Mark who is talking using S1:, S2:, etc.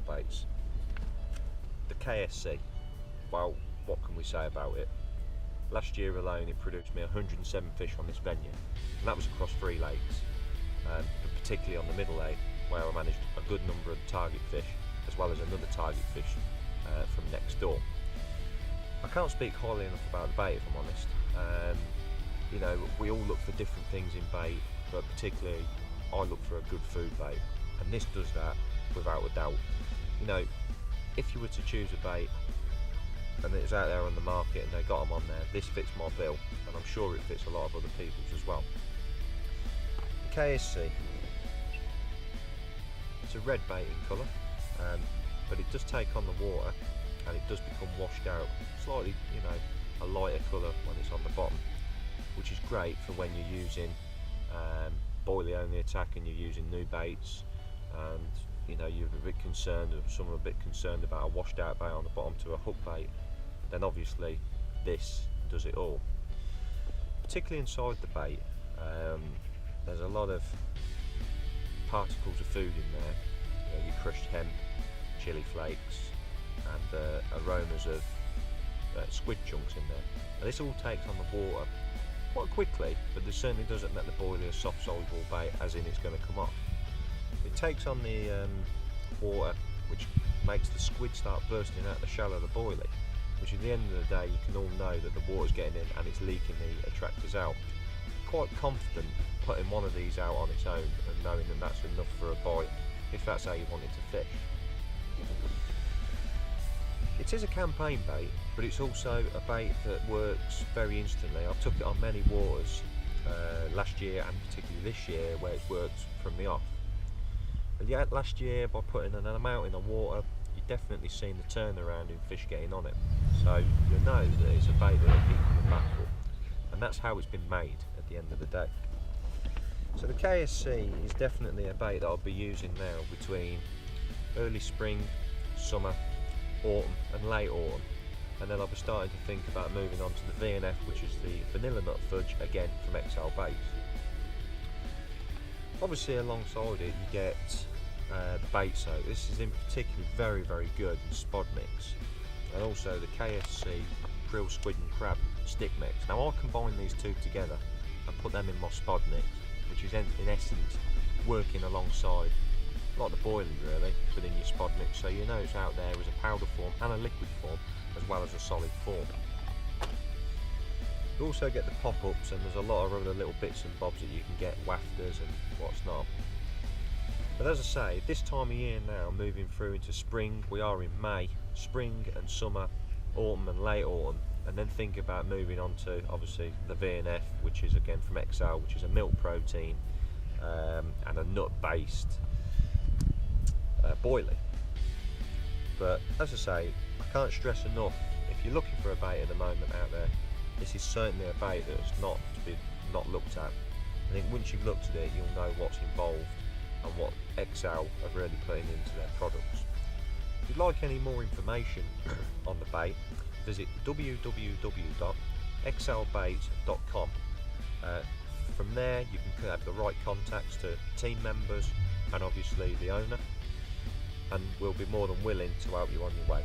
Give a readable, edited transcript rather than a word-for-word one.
S1: baits. The KSC, well, what can we say about it? Last year alone it produced me 107 fish on this venue, and that was across 3 lakes, but particularly on the middle lake where I managed a good number of target fish as well as another target fish from next door. I can't speak highly enough about the bait if I'm honest. You know, we all look for different things in bait, but particularly I look for a good food bait, and this does that without a doubt. You know, if you were to choose a bait and it's out there on the market and they got them on there, this fits my bill, and I'm sure it fits a lot of other people's as well. The KSC, it's a red bait in colour, but it does take on the water and it does become washed out, slightly, you know, a lighter colour when it's on the bottom, which is great for when you're using boilie only attack and you're using new baits, and you know you're a bit concerned, or some are a bit concerned about a washed out bait on the bottom to a hook bait. Then obviously this does it all. Particularly inside the bait, there's a lot of particles of food in there. You know, your crushed hemp, chili flakes, and aromas of squid chunks in there. And this all takes on the water quite quickly, but this certainly doesn't make the boilie a soft soluble bait, as in it's going to come off. It takes on the water, which makes the squid start bursting out the shell of the boilie, which at the end of the day you can all know that the water's getting in and it's leaking the attractors out. Quite confident putting one of these out on its own and knowing that that's enough for a bite, if that's how you want it to fish. It is a campaign bait, but it's also a bait that works very instantly. I took it on many waters last year and particularly this year where it's worked from the off. And yet last year, by putting an amount in the water, you've definitely seen the turnaround in fish getting on it. So you know that it's a bait that will keep coming back for, and that's how it's been made at the end of the day. So the KSC is definitely a bait that I'll be using now between early spring, summer, autumn and late autumn, and then I'll be starting to think about moving on to the VNF, which is the vanilla nut fudge, again from XL Baits. Obviously alongside it you get the bait soak. This is in particular very, very good in spod mix, and also the KSC krill, squid and crab stick mix. Now I combine these two together and put them in my spod mix, which is in essence working alongside like the boilie really within your spod mix, so you know it's out there as a powder form and a liquid form as well as a solid form. You also get the pop-ups, and there's a lot of other little bits and bobs that you can get, wafters and what's not. But as I say, this time of year now, moving through into spring, we are in May, spring and summer, autumn and late autumn, and then think about moving on to obviously the VNF, which is again from XL, which is a milk protein and a nut based boilie. But as I say, I can't stress enough, if you're looking for a bait at the moment out there, this is certainly a bait that's not to be not looked at. I think once you've looked at it, you'll know what's involved and what XL are really putting into their products. If you'd like any more information on the bait, visit www.xlbait.com. From there you can have the right contacts to team members and obviously the owner, and we'll be more than willing to help you on your way.